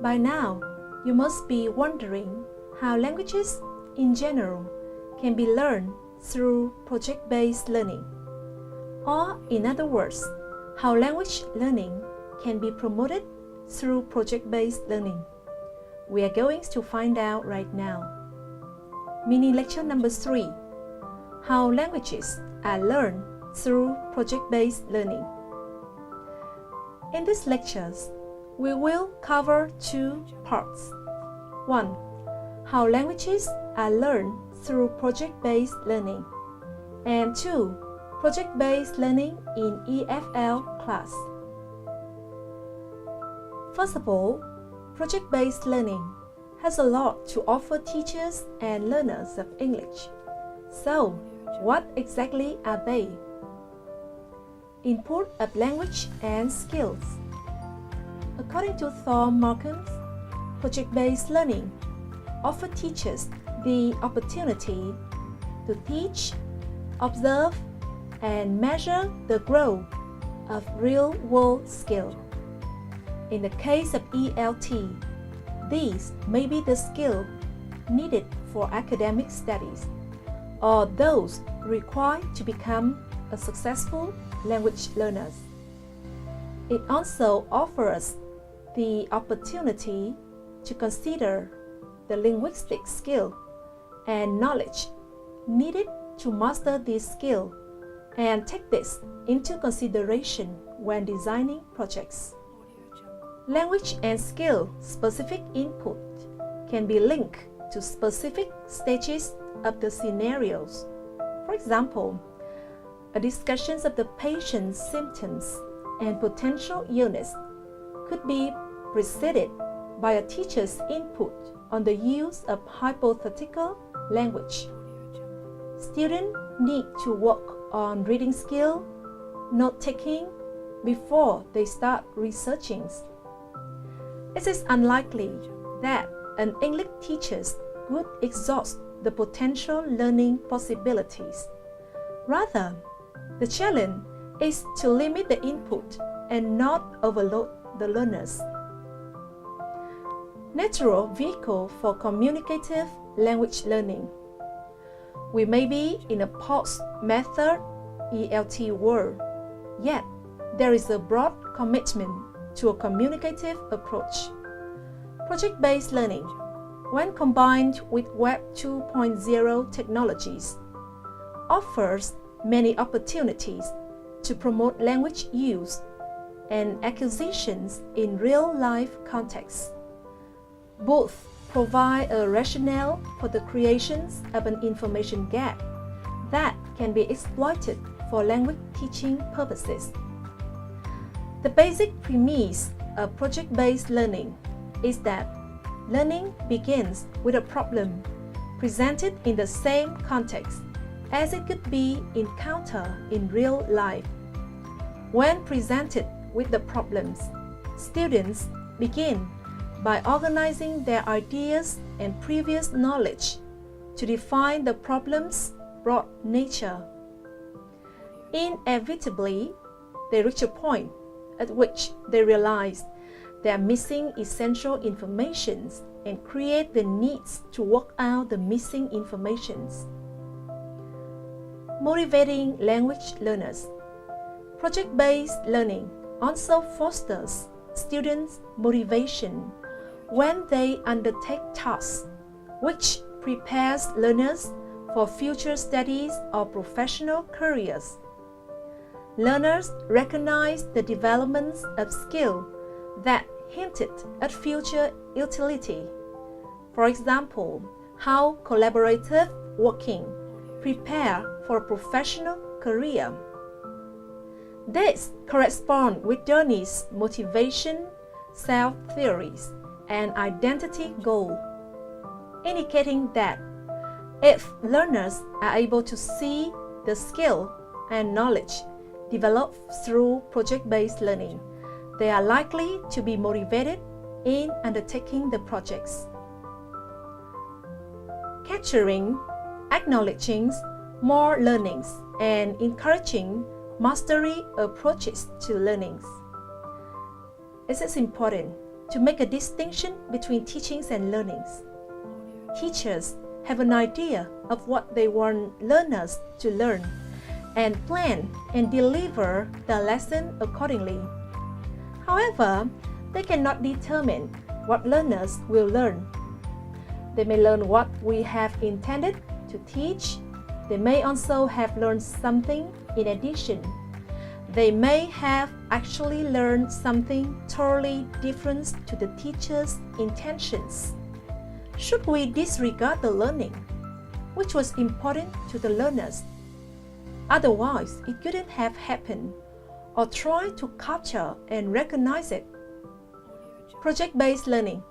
By now, you must be wondering how languages in general can be learned through project-based learning. Or, in other words, how language learning can be promoted through project-based learning. We are going to find out right now. Mini lecture number 3. How languages are learned through project-based learning. In these lectures, we will cover 2 parts. 1. How languages are learned through project-based learning. And 2. Project-based learning in EFL class. First of all, project-based learning has a lot to offer teachers and learners of English. So, what exactly are they? Input of language and skills. According to Thor Markens, project-based learning offers teachers the opportunity to teach, observe, and measure the growth of real-world skills. In the case of ELT, these may be the skills needed for academic studies, or those required to become a successful language learner. It also offers the opportunity to consider the linguistic skill and knowledge needed to master this skill and take this into consideration when designing projects. Language and skill-specific input can be linked to specific stages of the scenarios. For example, a discussion of the patient's symptoms and potential illness could be preceded by a teacher's input on the use of hypothetical language. Students need to work on reading skill, note-taking, before they start researching. It is unlikely that an English teacher would exhaust the potential learning possibilities. Rather, the challenge is to limit the input and not overload the learners. Natural vehicle for communicative language learning. We may be in a post-method ELT world, yet there is a broad commitment to a communicative approach. Project-based learning, when combined with Web 2.0 technologies, offers many opportunities to promote language use and acquisitions in real-life contexts. Both provide a rationale for the creation of an information gap that can be exploited for language teaching purposes. The basic premise of project-based learning is that learning begins with a problem presented in the same context as it could be encountered in real life. When presented with the problems, students begin by organizing their ideas and previous knowledge to define the problem's broad nature. Inevitably, they reach a point at which they realize they are missing essential information and create the needs to work out the missing information. Motivating language learners. Project-based learning also fosters students' motivation when they undertake tasks, which prepares learners for future studies or professional careers. Learners recognize the developments of skill that hinted at future utility. For example, how collaborative working prepare for a professional career. This corresponds with Journey's motivation, self-theories, and identity goal, indicating that if learners are able to see the skill and knowledge developed through project-based learning, they are likely to be motivated in undertaking the projects. Capturing, acknowledging more learnings, and encouraging mastery approaches to learnings. It is important to make a distinction between teachings and learnings. Teachers have an idea of what they want learners to learn and plan and deliver the lesson accordingly. However, they cannot determine what learners will learn. They may learn what we have intended to teach. They may also have learned something in addition. They may have actually learned something totally different to the teacher's intentions. Should we disregard the learning, which was important to the learners? Otherwise, it couldn't have happened, or try to capture and recognize it. Project-based learning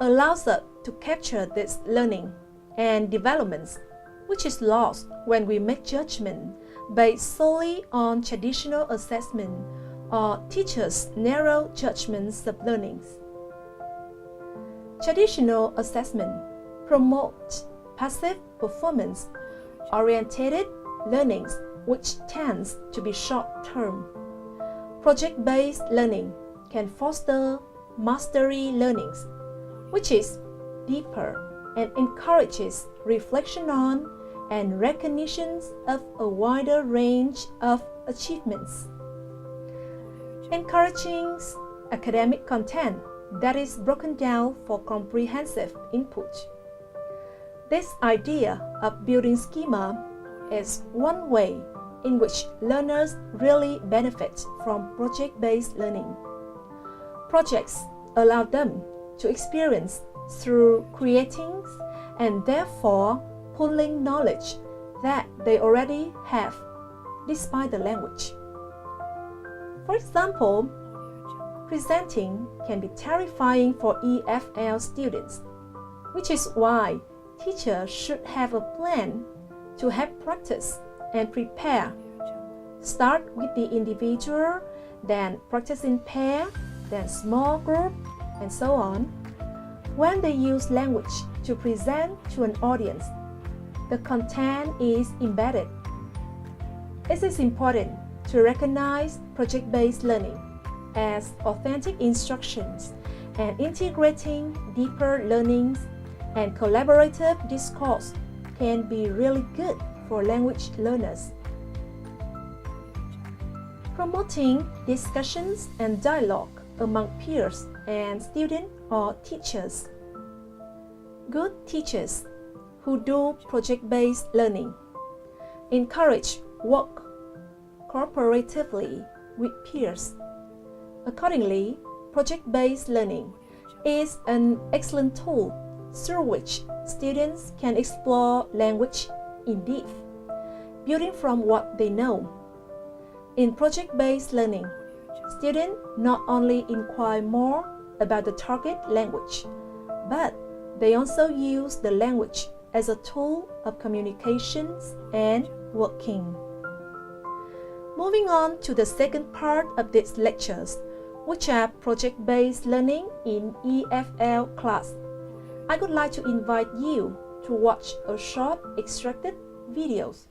allows us to capture this learning and developments, which is lost when we make judgment based solely on traditional assessment or teachers' narrow judgments of learnings. Traditional assessment promotes passive performance-oriented learnings, which tends to be short-term. Project-based learning can foster mastery learnings, which is deeper and encourages reflection on and recognitions of a wider range of achievements. Encouraging academic content that is broken down for comprehensive input. This idea of building schema is one way in which learners really benefit from project-based learning. Projects allow them to experience through creating and therefore pulling knowledge that they already have despite the language. For example, presenting can be terrifying for EFL students, which is why teachers should have a plan to have practice and prepare. Start with the individual, then practice in pair, then small group, and so on. When they use language to present to an audience, the content is embedded. It is important to recognize project-based learning as authentic instructions and integrating deeper learnings and collaborative discourse can be really good for language learners. Promoting discussions and dialogue among peers and students or teachers. Good teachers who do project-based learning encourage work cooperatively with peers. Accordingly, project-based learning is an excellent tool through which students can explore language in depth, building from what they know. In project-based learning, students not only inquire more about the target language, but they also use the language as a tool of communications and working. Moving on to the second part of these lectures, which are project-based learning in EFL class, I would like to invite you to watch a short extracted videos.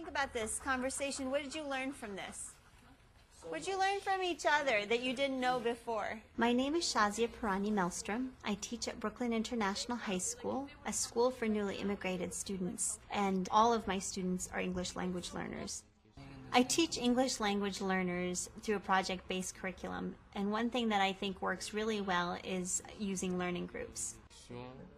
About this conversation, what did you learn from this? What did you learn from each other that you didn't know before? My name is Shazia Parani Melstrom. I teach at Brooklyn International High School, a school for newly immigrated students, and all of my students are English language learners. I teach English language learners through a project-based curriculum, and one thing that I think works really well is using learning groups.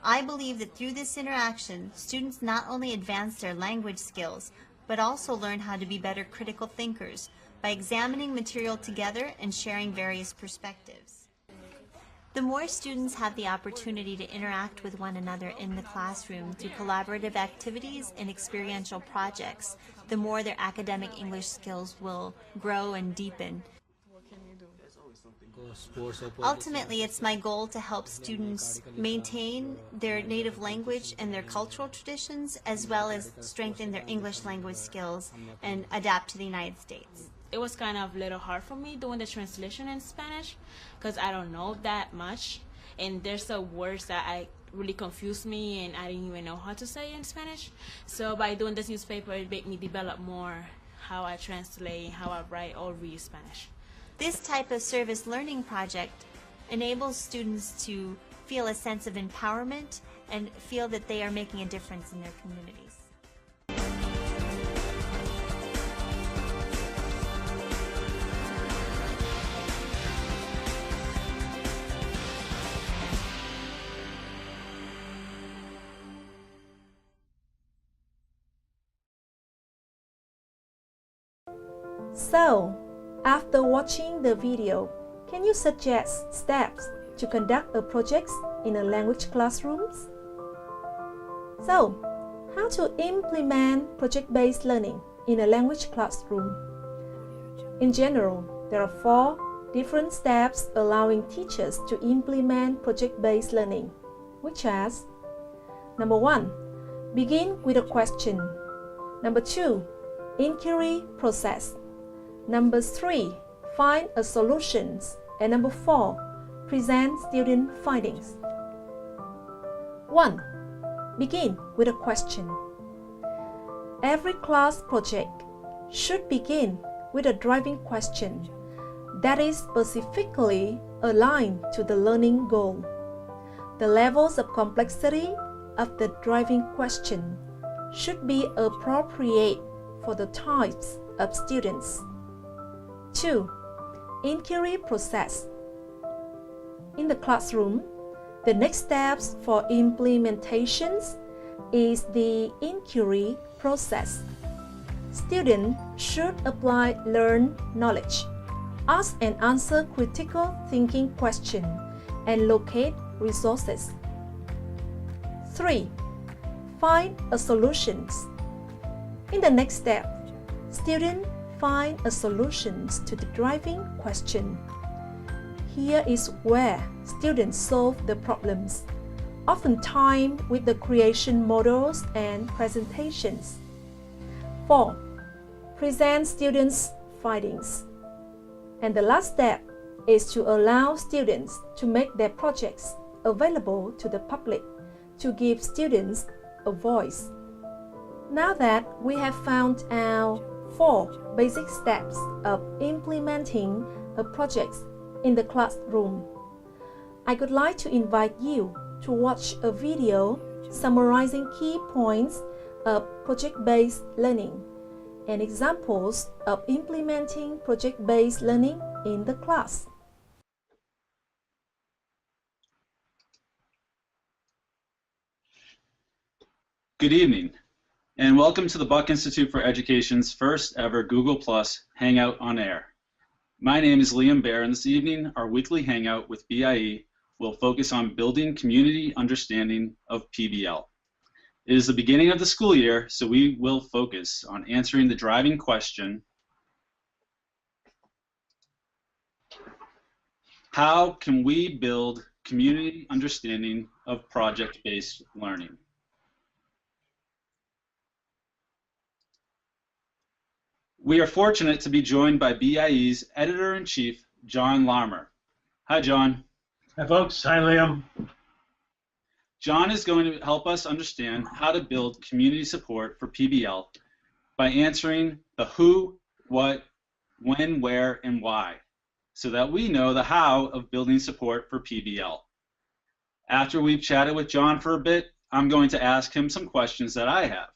I believe that through this interaction, students not only advance their language skills, but also learn how to be better critical thinkers by examining material together and sharing various perspectives. The more students have the opportunity to interact with one another in the classroom through collaborative activities and experiential projects, the more their academic English skills will grow and deepen. Ultimately, it's my goal to help students maintain their native language and their cultural traditions, as well as strengthen their English language skills and adapt to the United States. It was kind of a little hard for me doing the translation in Spanish because I don't know that much, and there's some words that I really confused me, and I didn't even know how to say in Spanish. So by doing this newspaper, it made me develop more how I translate, how I write or read Spanish. This type of service learning project enables students to feel a sense of empowerment and feel that they are making a difference in their communities. So, after watching the video, can you suggest steps to conduct a project in a language classrooms? So, how to implement project-based learning in a language classroom? In general, there are 4 different steps allowing teachers to implement project-based learning, which as: Number 1, begin with a question. Number 2, inquiry process. Number 3, find a solutions. And number 4, present student findings. 1. Begin with a question. Every class project should begin with a driving question that is specifically aligned to the learning goal. The levels of complexity of the driving question should be appropriate for the types of students. 2. Inquiry process. In the classroom, the next steps for implementations is the inquiry process. Students should apply learned knowledge, ask and answer critical thinking questions, and locate resources. 3. Find a solutions. In the next step, students find a solution to the driving question. Here is where students solve the problems, oftentimes with the creation models and presentations. 4. Present students' findings. And the last step is to allow students to make their projects available to the public to give students a voice. Now that we have found out 4 basic steps of implementing a project in the classroom, I would like to invite you to watch a video summarizing key points of project-based learning and examples of implementing project-based learning in the class. Good evening, and welcome to the Buck Institute for Education's first ever Google Plus Hangout on Air. My name is Liam Baer, and this evening our weekly Hangout with BIE will focus on building community understanding of PBL. It is the beginning of the school year, so we will focus on answering the driving question: how can we build community understanding of project-based learning? We are fortunate to be joined by BIE's Editor-in-Chief, John Larmer. Hi, John. Hi, folks. Hi, Liam. John is going to help us understand how to build community support for PBL by answering the who, what, when, where, and why, so that we know the how of building support for PBL. After we've chatted with John for a bit, I'm going to ask him some questions that I have.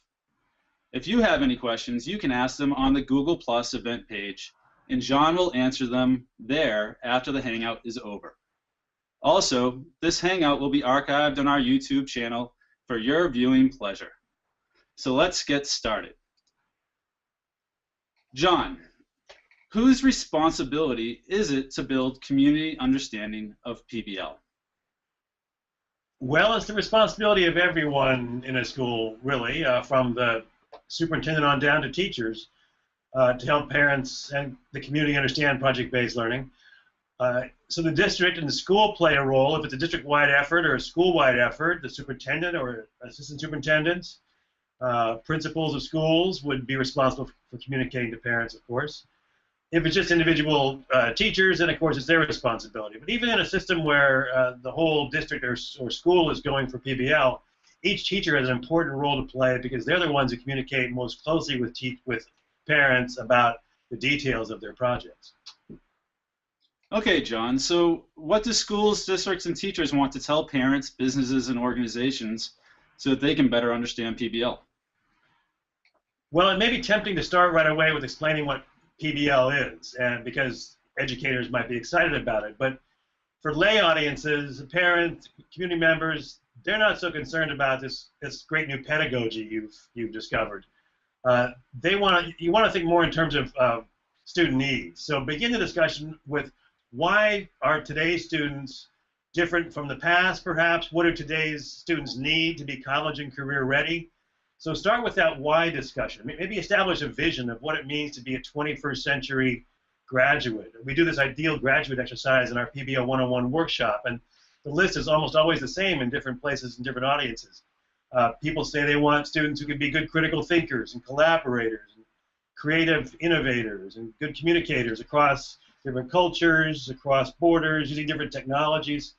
If you have any questions, you can ask them on the Google Plus event page, and John will answer them there after the Hangout is over. Also, this Hangout will be archived on our YouTube channel for your viewing pleasure. So let's get started. John, whose responsibility is it to build community understanding of PBL? Well, it's the responsibility of everyone in a school, really, from the superintendent on down to teachers, to help parents and the community understand project-based learning. So the district and the school play a role. If it's a district-wide effort or a school-wide effort, the superintendent or assistant superintendents, principals of schools would be responsible for communicating to parents, of course. If it's just individual teachers, then of course it's their responsibility. But even in a system where the whole district or school is going for PBL, each teacher has an important role to play because they're the ones who communicate most closely with parents about the details of their projects. Okay, John, so what do schools, districts, and teachers want to tell parents, businesses, and organizations so that they can better understand PBL? Well, it may be tempting to start right away with explaining what PBL is, and because educators might be excited about it. But for lay audiences, parents, community members, they're not so concerned about this great new pedagogy you've discovered. You want to think more in terms of student needs. So begin the discussion with why are today's students different from the past, perhaps? What do today's students need to be college and career ready? So start with that why discussion. Maybe establish a vision of what it means to be a 21st century graduate. We do this ideal graduate exercise in our PBL 101 workshop, and the list is almost always the same in different places and different audiences. People say they want students who can be good critical thinkers and collaborators, and creative innovators, and good communicators across different cultures, across borders, using different technologies.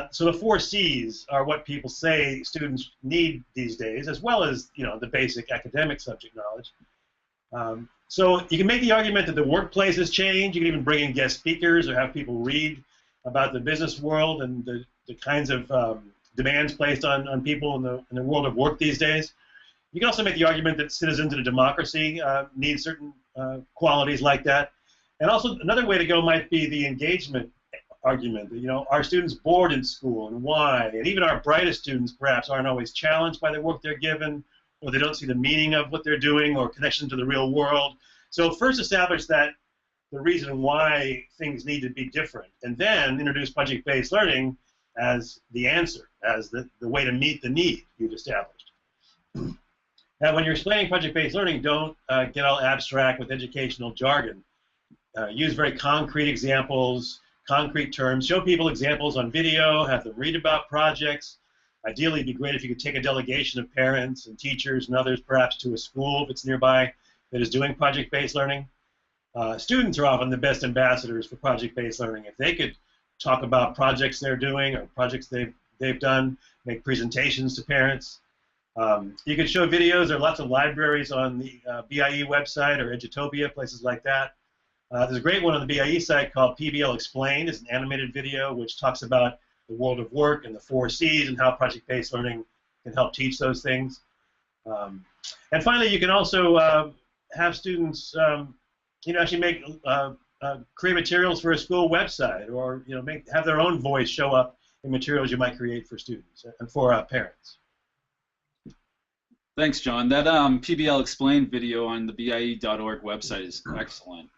So the 4 C's are what people say students need these days, as well as the basic academic subject knowledge. So you can make the argument that the workplace has changed. You can even bring in guest speakers or have people read about the business world and the kinds of demands placed on people in the world of work these days. You can also make the argument that citizens in a democracy need certain qualities like that. And also another way to go might be the engagement argument. Are students bored in school and why? And even our brightest students perhaps aren't always challenged by the work they're given, or they don't see the meaning of what they're doing or connection to the real world. So first establish the reason why things need to be different, and then introduce project-based learning as the answer, as the way to meet the need you've established. Now, when you're explaining project-based learning, don't get all abstract with educational jargon. Use very concrete examples, concrete terms. Show people examples on video, have them read about projects. Ideally, it'd be great if you could take a delegation of parents and teachers and others, perhaps to a school if it's nearby, that is doing project-based learning. Students are often the best ambassadors for project-based learning. If they could talk about projects they're doing or projects they've done, make presentations to parents. You could show videos. There are lots of libraries on the BIE website or Edutopia, places like that. There's a great one on the BIE site called PBL Explained. It's an animated video which talks about the world of work and the 4 C's and how project-based learning can help teach those things. And finally, you can also have students, actually make create materials for a school website, or have their own voice show up in materials you might create for students and for parents. Thanks, John. That PBL Explained video on the BIE.org website is excellent.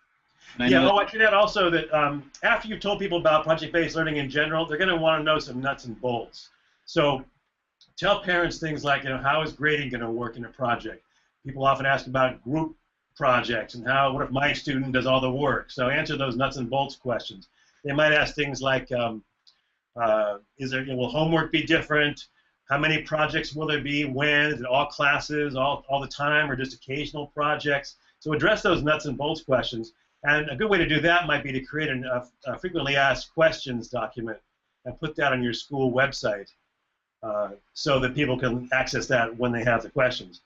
I should add also that after you've told people about project-based learning in general, they're going to want to know some nuts and bolts. So tell parents things like, how is grading going to work in a project? People often ask about group projects and what if my student does all the work? So answer those nuts and bolts questions. They might ask things like, will homework be different? How many projects will there be? When? Is it all classes, all the time, or just occasional projects? So address those nuts and bolts questions. And a good way to do that might be to create a frequently asked questions document and put that on your school website so that people can access that when they have the questions.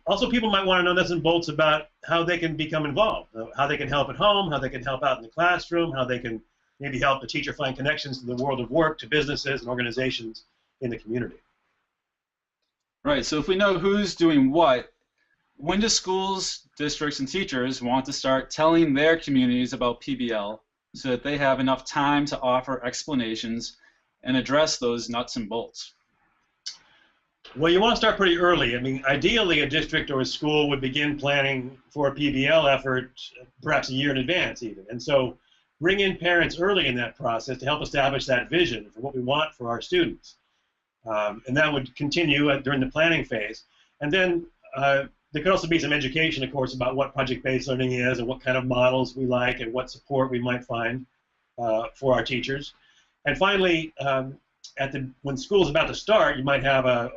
Also, people might want to know nuts and bolts about how they can become involved, how they can help at home, how they can help out in the classroom, how they can maybe help the teacher find connections to the world of work, to businesses and organizations in the community. Right, so if we know who's doing what, when do schools, districts, and teachers want to start telling their communities about PBL so that they have enough time to offer explanations and address those nuts and bolts? Well, you want to start pretty early. Ideally, a district or a school would begin planning for a PBL effort perhaps a year in advance even. And so bring in parents early in that process to help establish that vision for what we want for our students. And that would continue during the planning phase. And then there could also be some education, of course, about what project-based learning is and what kind of models we like and what support we might find for our teachers. And finally, when school is about to start, you might have a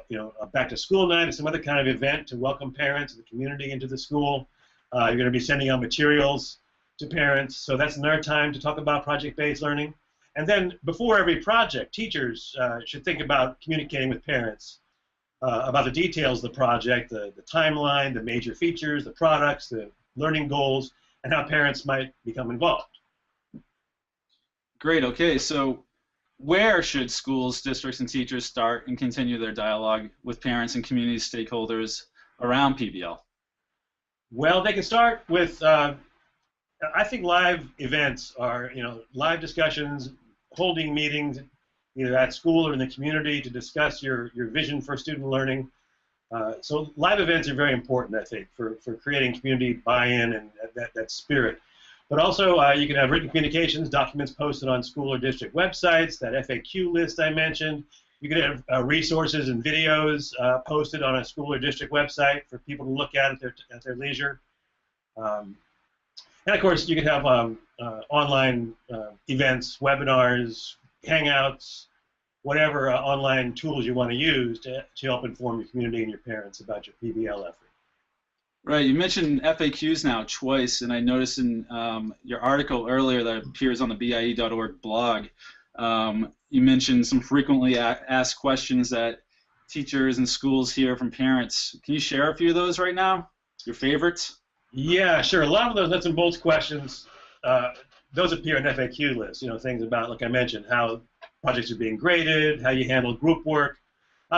back-to-school night or some other kind of event to welcome parents and the community into the school. You're going to be sending out materials to parents. So that's another time to talk about project-based learning. And then before every project, teachers should think about communicating with parents about the details of the project, the timeline, the major features, the products, the learning goals, and how parents might become involved. Great. Okay, so where should schools, districts, and teachers start and continue their dialogue with parents and community stakeholders around PBL? Well, they can start with, I think live events are, live discussions, holding meetings either at school or in the community to discuss your vision for student learning. So live events are very important, I think, for creating community buy-in and that spirit. But also, you can have written communications, documents posted on school or district websites, that FAQ list I mentioned. You can have resources and videos posted on a school or district website for people to look at their leisure. And of course, you can have online events, webinars, hangouts, whatever online tools you want to use to help inform your community and your parents about your PBL effort. Right, you mentioned FAQs now twice, and I noticed in your article earlier that appears on the BIE.org blog, you mentioned some frequently asked questions that teachers and schools hear from parents. Can you share a few of those right now? Your favorites? Yeah, sure. A lot of those nuts and bolts questions, those appear in FAQ lists. Things about, like I mentioned, how projects are being graded, how you handle group work.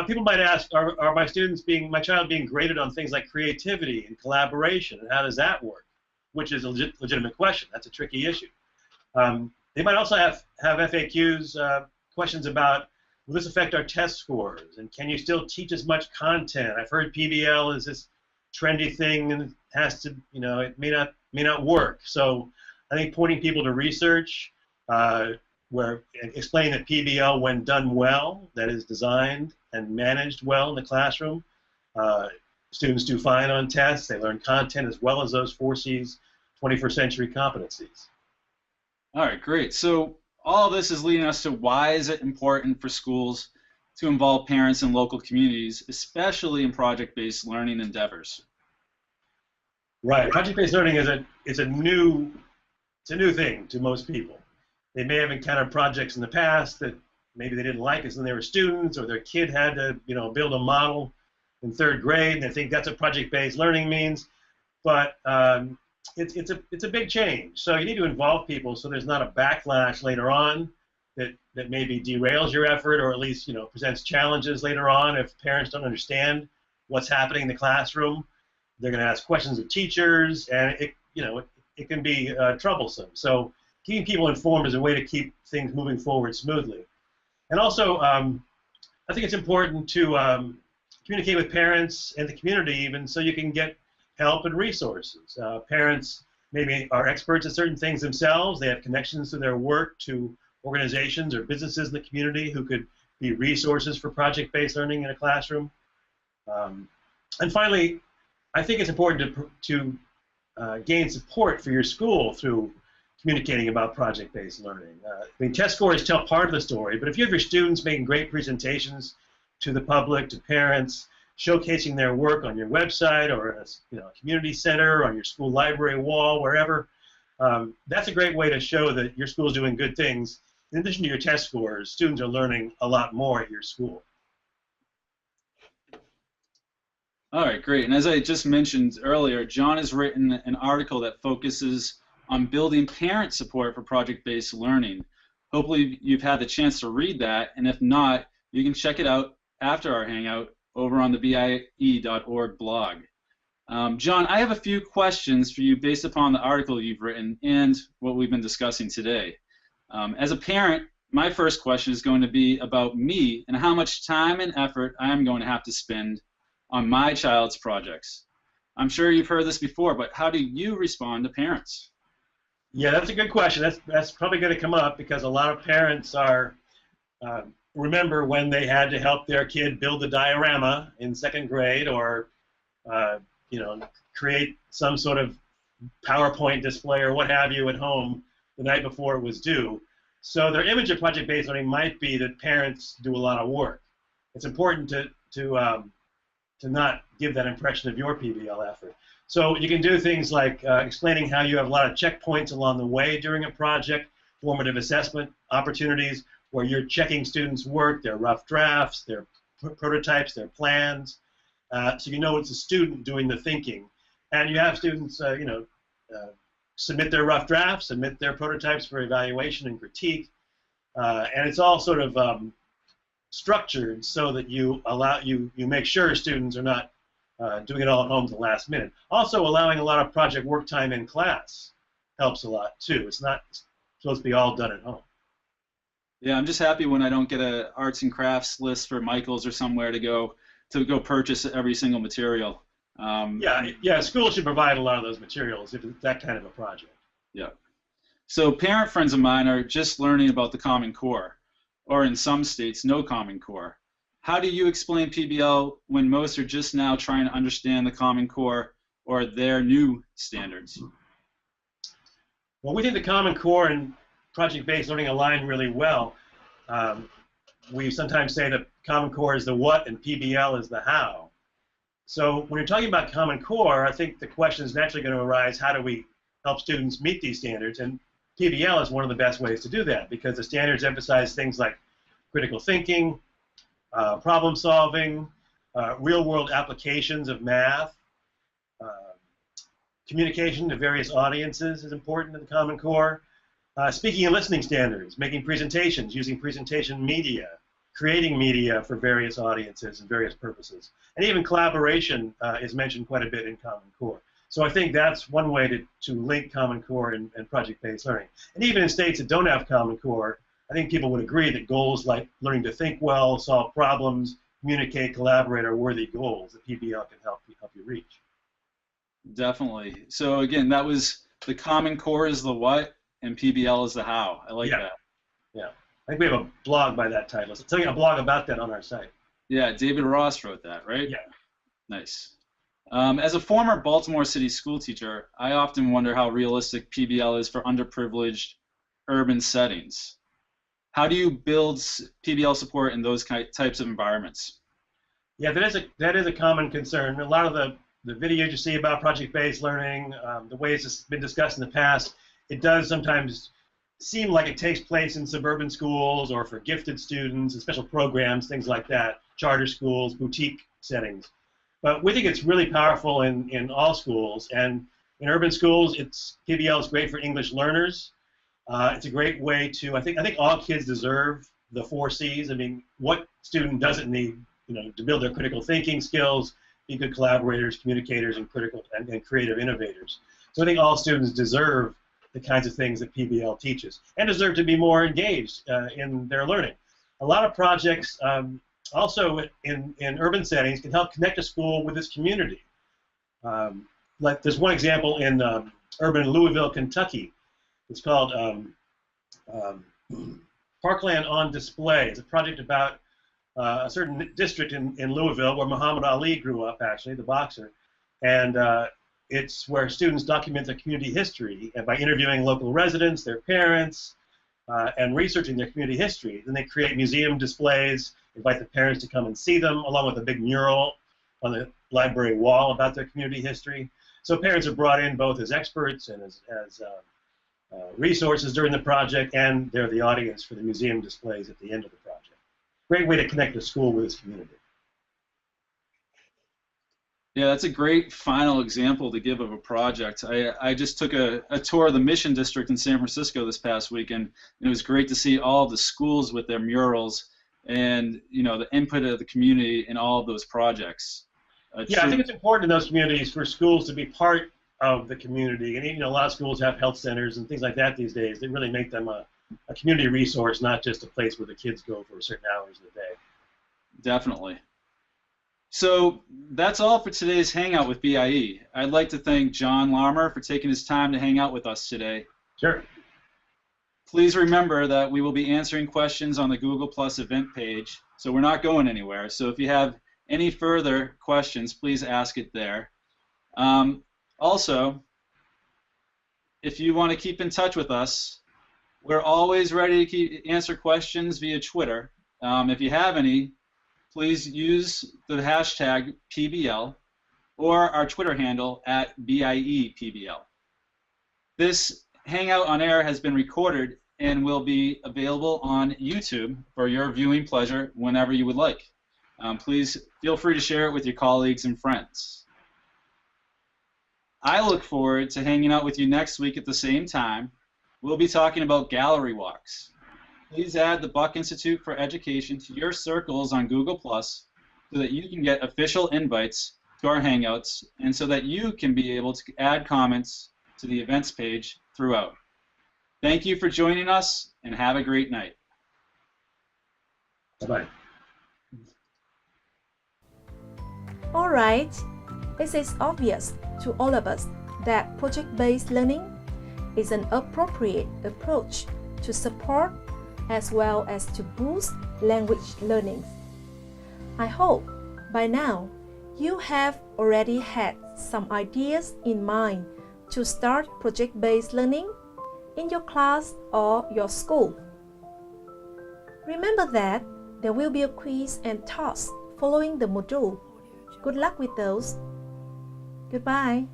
People might ask, are my child being graded on things like creativity and collaboration, and how does that work? Which is a legitimate question. That's a tricky issue. They might also have FAQs, questions about, will this affect our test scores, and can you still teach as much content? I've heard PBL is this trendy thing, and it has to, it may not work. So I think pointing people to research, where explaining that PBL, when done well, that is designed and managed well in the classroom, students do fine on tests. They learn content as well as those 4Cs, 21st century competencies. All right, great. So all of this is leading us to why is it important for schools to involve parents and local communities, especially in project-based learning endeavors? Right. Project-based learning is a new thing to most people. They may have encountered projects in the past that maybe they didn't like as when they were students, or their kid had to, build a model in 3rd grade, and they think that's what project-based learning means. But it's a big change. So you need to involve people so there's not a backlash later on that maybe derails your effort, or at least presents challenges later on if parents don't understand what's happening in the classroom. They're going to ask questions of teachers, and it can be troublesome. So keeping people informed is a way to keep things moving forward smoothly. And also, I think it's important to communicate with parents and the community even, so you can get help and resources. Parents maybe are experts at certain things themselves. They have connections to their work to organizations or businesses in the community who could be resources for project-based learning in a classroom. And finally, I think it's important to gain support for your school through communicating about project-based learning. Test scores tell part of the story, but if you have your students making great presentations to the public, to parents, showcasing their work on your website or a community center, on your school library wall, wherever, that's a great way to show that your school is doing good things. In addition to your test scores, students are learning a lot more at your school. All right, great. And as I just mentioned earlier, John has written an article that focuses on building parent support for project-based learning. Hopefully you've had the chance to read that, and if not, you can check it out after our hangout over on the BIE.org blog. John, I have a few questions for you based upon the article you've written and what we've been discussing today. As a parent, my first question is going to be about me and how much time and effort I'm going to have to spend on my child's projects. I'm sure you've heard this before, but how do you respond to parents? Yeah, that's a good question. That's probably going to come up because a lot of parents remember when they had to help their kid build a diorama in 2nd grade, or create some sort of PowerPoint display or what have you at home the night before it was due. So their image of project-based learning might be that parents do a lot of work. It's important to to not give that impression of your PBL effort. So you can do things like explaining how you have a lot of checkpoints along the way during a project, formative assessment opportunities where you're checking students' work, their rough drafts, their prototypes, their plans. So you know it's a student doing the thinking. And you have students, submit their rough drafts, submit their prototypes for evaluation and critique. And it's all sort of structured so that you make sure students are not doing it all at home at the last minute. Also, allowing a lot of project work time in class helps a lot too. It's not supposed to be all done at home. Yeah, I'm just happy when I don't get a arts and crafts list for Michael's or somewhere to go purchase every single material. Yeah, schools should provide a lot of those materials if it's that kind of a project. Yeah. So parent friends of mine are just learning about the Common Core, or in some states, no Common Core. How do you explain PBL when most are just now trying to understand the Common Core or their new standards? Well, we think the Common Core and project-based learning align really well. We sometimes say that Common Core is the what and PBL is the how. So when you're talking about Common Core, I think the question is naturally going to arise, how do we help students meet these standards? And PBL is one of the best ways to do that because the standards emphasize things like critical thinking, problem solving, real-world applications of math, communication to various audiences is important in the Common Core, speaking and listening standards, making presentations, using presentation media, creating media for various audiences and various purposes. And even collaboration is mentioned quite a bit in Common Core. So I think that's one way to link Common Core and project-based learning. And even in states that don't have Common Core, I think people would agree that goals like learning to think well, solve problems, communicate, collaborate are worthy goals that PBL can help you reach. Definitely. So again, that was the Common Core is the what and PBL is the how. I like that. Yeah. I think we have a blog by that title. So tell you a blog about that on our site. Yeah, David Ross wrote that, right? Yeah. Nice. As a former Baltimore City school teacher, I often wonder how realistic PBL is for underprivileged urban settings. How do you build PBL support in those types of environments? Yeah, that is a common concern. A lot of the videos you see about project-based learning, the ways it's been discussed in the past, it does sometimes seem like it takes place in suburban schools or for gifted students and special programs, things like that, charter schools, boutique settings. But we think it's really powerful in all schools, and in urban schools, PBL is great for English learners. It's a great way to, I think all kids deserve the 4 C's. I mean, what student doesn't need, to build their critical thinking skills, be good collaborators, communicators, and creative innovators. So I think all students deserve the kinds of things that PBL teaches, and deserve to be more engaged in their learning. A lot of projects also in urban settings can help connect a school with its community. Like there's one example in urban Louisville, Kentucky. It's called Parkland on Display. It's a project about a certain district in Louisville where Muhammad Ali grew up, actually, the boxer. And it's where students document their community history and by interviewing local residents, their parents, and researching their community history. Then they create museum displays, invite the parents to come and see them, along with a big mural on the library wall about their community history. So parents are brought in both as experts and as resources during the project, and they're the audience for the museum displays at the end of the project. Great way to connect the school with its community. Yeah, that's a great final example to give of a project. I just took a tour of the Mission District in San Francisco this past weekend, and it was great to see all of the schools with their murals and the input of the community in all of those projects. Yeah, I think it's important in those communities for schools to be part of the community, and a lot of schools have health centers and things like that these days. They really make them a community resource, not just a place where the kids go for certain hours of the day. Definitely. So that's all for today's Hangout with BIE. I'd like to thank John Larmer for taking his time to hang out with us today. Sure. Please remember that we will be answering questions on the Google Plus event page, so we're not going anywhere. So if you have any further questions, please ask it there. Also, if you want to keep in touch with us, we're always ready to answer questions via Twitter. If you have any, please use the hashtag PBL or our Twitter handle @BIEPBL. This Hangout on Air has been recorded and will be available on YouTube for your viewing pleasure whenever you would like. Please feel free to share it with your colleagues and friends. I look forward to hanging out with you next week at the same time. We'll be talking about gallery walks. Please add the Buck Institute for Education to your circles on Google+, so that you can get official invites to our Hangouts and so that you can be able to add comments to the events page throughout. Thank you for joining us, and have a great night. Bye-bye. All right, it is obvious to all of us that project-based learning is an appropriate approach to support as well as to boost language learning. I hope by now you have already had some ideas in mind to start project-based learning in your class or your school. Remember that there will be a quiz and task following the module. Good luck with those. Goodbye.